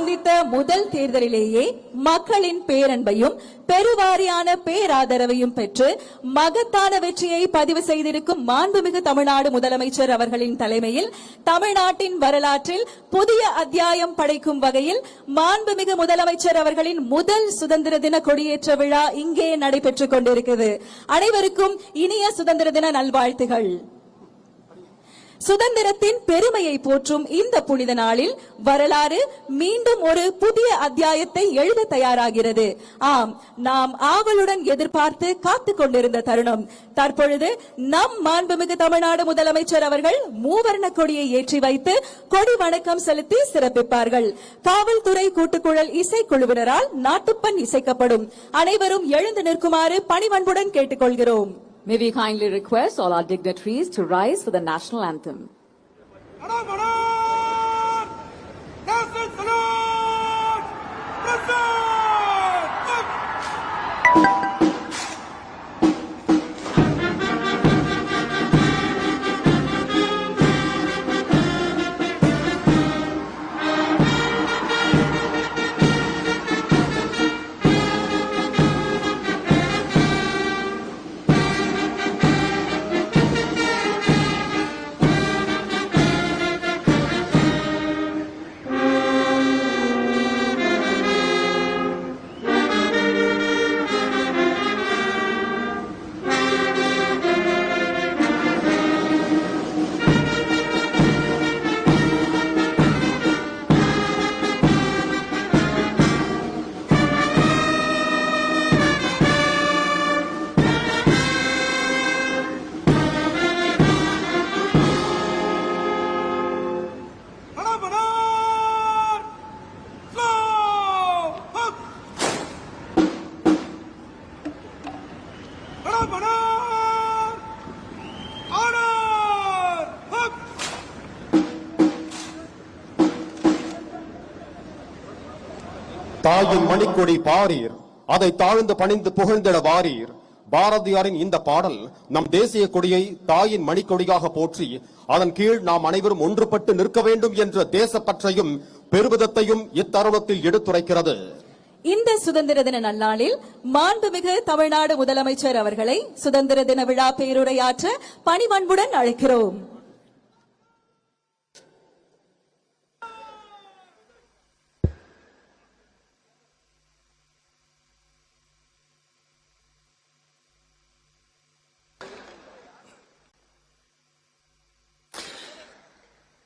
சந்தித்த முதல் தேர்தலிலேயே மக்களின் பேரன்பையும் பெருவாரியான பேராதரவையும் பெற்று மகத்தான வெற்றியை பதிவு செய்திருக்கும் மாண்புமிகு தமிழ்நாடு முதலமைச்சர் அவர்களின் தலைமையில் தமிழ்நாட்டின் வரலாற்றில் புதிய அத்தியாயம் படைக்கும் வகையில் மாண்புமிகு முதலமைச்சர் அவர்களின் முதல் சுதந்திர தின கொடியேற்ற விழா இங்கே நடைபெற்றுக் கொண்டிருக்கிறது. அனைவருக்கும் இனிய சுதந்திர தின நல்வாழ்த்துகள். சுதந்திரத்தின் பெருமையை போற்றும் இந்த புனித நாளில் வரலாறு மீண்டும் ஒரு புதிய அத்தியாயத்தை எழுத தயாராகிறது. ஆம், நாம் ஆவலுடன் எதிர்பார்த்து காத்துக் கொண்டிருந்த தருணம் தற்பொழுது நம் மாண்புமிகு தமிழ்நாடு முதலமைச்சர் அவர்கள் மூவர்ண கொடியை ஏற்றி வைத்து கொடி வணக்கம் செலுத்தி சிறப்பிப்பார்கள். காவல்துறை கூட்டுக்குழல் இசைக்குழுவினரால் நாட்டுப்பண் இசைக்கப்படும். அனைவரும் எழுந்து நிற்குமாறு பணிவன்புடன் கேட்டுக்கொள்கிறோம். May we kindly request all our dignitaries to rise for the national anthem. தாயின் மணிக்கொடி பாரீர், அதை தாழ்ந்து பணிந்து புகழ்ந்திட வாரீர். பாரதியாரின் இந்த பாடல் நம் தேசிய கொடியை தாயின் மணிக்கொடியாக போற்றி அதன் கீழ் நாம் அனைவரும் ஒன்றுபட்டு நிற்க வேண்டும் என்ற தேசப்பற்றையும் பெருமிதத்தையும் இத்தருணத்தில் எடுத்துரைக்கிறது. இந்த சுதந்திர தின நன்னாளில் மாண்புமிகு தமிழ்நாடு முதலமைச்சர் அவர்களை சுதந்திர தின விழா பேருரையாற்ற பணிவன்புடன் அழைக்கிறோம்.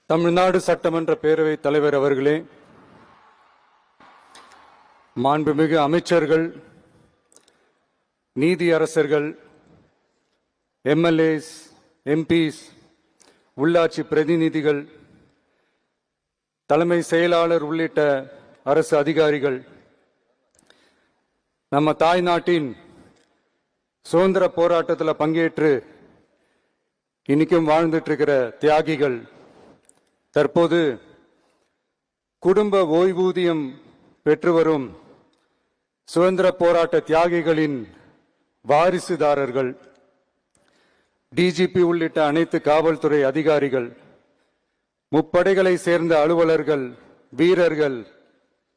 தமிழ்நாடு சட்டமன்ற பேரவைத் தலைவர் அவர்களே, மாண்புமிகு அமைச்சர்கள், நீதியரசர்கள், எம்எல்ஏஸ், எம்பிஸ், உள்ளாட்சி பிரதிநிதிகள், தலைமை செயலாளர் உள்ளிட்ட அரசு அதிகாரிகள், நம்ம தாய் நாட்டின் சுதந்திர போராட்டத்தில் பங்கேற்று இன்னைக்கும் வாழ்ந்துட்டு இருக்கிற தியாகிகள், தற்போது குடும்ப ஓய்வூதியம் பெற்று வரும் சுதந்திர போராட்ட தியாகிகளின் வாரிசுதாரர்கள், டிஜிபி உள்ளிட்ட அனைத்து காவல்துறை அதிகாரிகள், முப்படைகளை சேர்ந்த அலுவலர்கள், வீரர்கள்,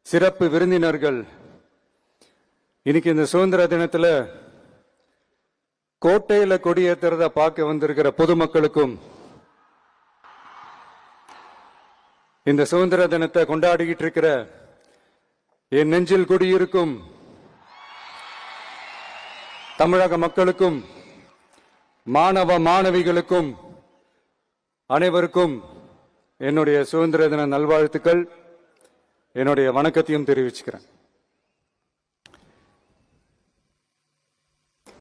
சிறப்பு விருந்தினர்கள், இன்னைக்கு இந்த சுதந்திர தினத்துல கோட்டையில கொடியேற்றுறத பார்க்க வந்திருக்கிற பொதுமக்களுக்கும் இந்த சுதந்திர தினத்தை கொண்டாடிக்கிட்டு இருக்கிற என் நெஞ்சில் குடியிருக்கும் தமிழக மக்களுக்கும் மாணவ மாணவிகளுக்கும் அனைவருக்கும் என்னுடைய சுதந்திர தின நல்வாழ்த்துக்கள், என்னுடைய வணக்கத்தையும் தெரிவிச்சுக்கிறேன்.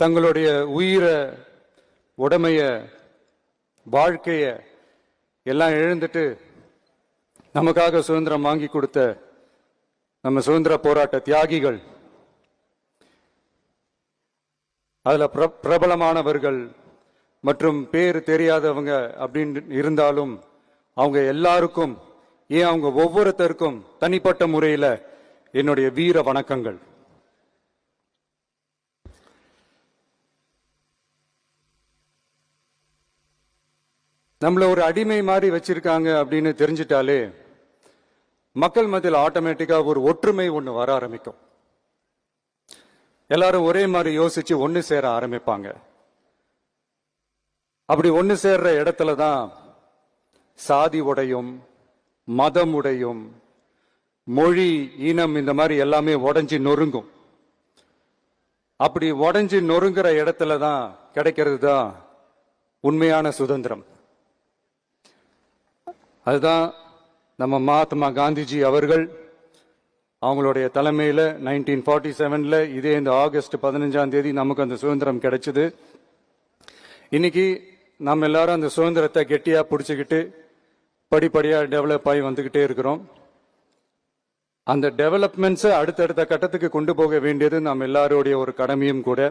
தங்களுடைய உயிரை, உடமைய, வாழ்க்கைய எல்லாம் இழந்துட்டு நமக்காக சுதந்திரம் வாங்கி கொடுத்த நம்ம சுதந்திர போராட்ட தியாகிகள், அதுல பிரபலமானவர்கள் மற்றும் பேர் தெரியாதவங்க அப்படின்னு இருந்தாலும் அவங்க எல்லாருக்கும், ஏன் அவங்க ஒவ்வொருத்தருக்கும் தனிப்பட்ட முறையில் என்னுடைய வீர வணக்கங்கள். நம்மள ஒரு அடிமை மாதிரி வச்சிருக்காங்க அப்படின்னு தெரிஞ்சிட்டாலே மக்கள் மத்தியில் ஆட்டோமேட்டிக்கா ஒரு ஒற்றுமை ஒண்ணு வர ஆரம்பிக்கும். எல்லாரும் ஒரே மாதிரி யோசிச்சு ஒண்ணு சேர ஆரம்பிப்பாங்க. அப்படி ஒண்ணு சேர்ற இடத்துல தான் சாதி உடையும், மதம் உடையும், மொழி, இனம் இந்த மாதிரி எல்லாமே உடைஞ்சு நொறுங்கும். அப்படி உடைஞ்சு நொறுங்குற இடத்துல தான் கிடைக்கிறது தான் உண்மையான சுதந்திரம். அதுதான் நம்ம மகாத்மா காந்திஜி அவர்கள் அவங்களுடைய தலைமையில 1947ல இதே இந்த ஆகஸ்ட் 15ஆம் தேதி நமக்கு அந்த சுதந்திரம் கிடைச்சது. இன்னைக்கு நம்ம எல்லாரும் அந்த சுதந்திரத்தை கெட்டியா பிடிச்சுக்கிட்டு படிப்படியா டெவலப் ஆகி வந்துகிட்டே இருக்கிறோம். அந்த டெவலப்மெண்ட்ஸை அடுத்தடுத்த கட்டத்துக்கு கொண்டு போக வேண்டியது நம்ம எல்லாருடைய ஒரு கடமையும் கூட.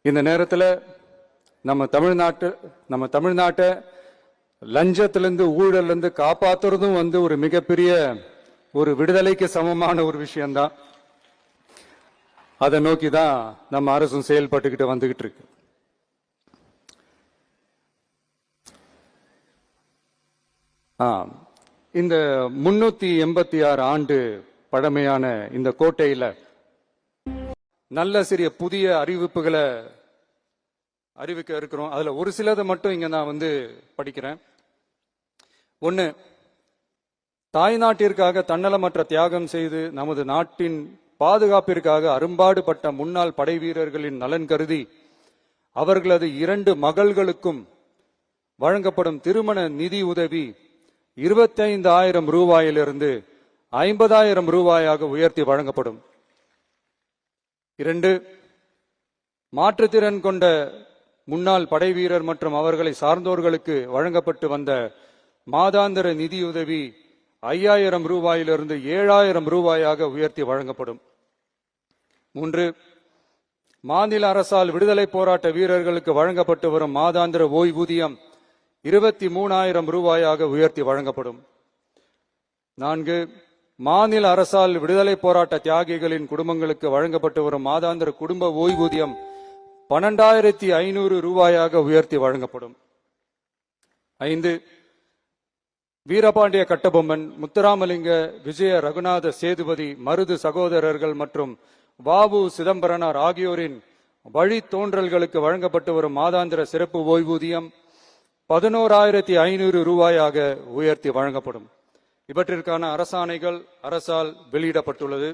இந்த நேரத்தில் நம்ம தமிழ்நாட்டை லஞ்சத்திலிருந்து ஊழலிருந்து காப்பாத்துறதும் ஒரு மிகப்பெரிய ஒரு விடுதலைக்கு சமமான ஒரு விஷயம்தான். அதை நோக்கி தான் நம்ம அரசும் செயல்பட்டுக்கிட்டு வந்துகிட்டு இருக்கு. இந்த 386 ஆண்டு பழமையான இந்த கோட்டையில நல்ல சிறிய புதிய அறிவிப்புகளை அறிவிக்க இருக்கிறோம். அதுல ஒரு சிலதை மட்டும் இங்க நான் படிக்கிறேன். ஒண்ணு, தாய்நாட்டிற்காக தன்னலமற்ற தியாகம் செய்து நமது நாட்டின் பாதுகாப்பிற்காக அரும்பாடுபட்ட முன்னாள் படை வீரர்களின் நலன் கருதி அவர்களது 2 மகள்களுக்கும் வழங்கப்படும் திருமண நிதி உதவி 25,000 ரூபாயிலிருந்து 50,000 ரூபாயாக உயர்த்தி வழங்கப்படும். 2, மாற்றுத்திறன் கொண்ட முன்னாள் படை வீரர் மற்றும் அவர்களை சார்ந்தோர்களுக்கு வழங்கப்பட்டு வந்த மாதாந்திர நிதியுதவி 5,000 ரூபாயிலிருந்து 7,000 ரூபாயாக உயர்த்தி வழங்கப்படும். 3, மாநில அரசால் விடுதலை போராட்ட வீரர்களுக்கு வழங்கப்பட்டு வரும் மாதாந்திர ஓய்வூதியம் 23,000 ரூபாயாக உயர்த்தி வழங்கப்படும். 4, மாநில அரசால் விடுதலை போராட்ட தியாகிகளின் குடும்பங்களுக்கு வழங்கப்பட்டு வரும் மாதாந்திர குடும்ப ஓய்வூதியம் 12,500 ரூபாயாக உயர்த்தி வழங்கப்படும். 5, வீரபாண்டிய கட்டபொம்மன், முத்துராமலிங்க, விஜய ரகுநாத சேதுபதி, மருது சகோதரர்கள் மற்றும் வாவு சிதம்பரனார் ஆகியோரின் வழித்தோன்றல்களுக்கு வழங்கப்பட்டு வரும் மாதாந்திர சிறப்பு ஓய்வூதியம் 11,500 ரூபாயாக உயர்த்தி வழங்கப்படும். இவற்றிற்கான அரசாணைகள் அரசால் வெளியிடப்பட்டுள்ளது.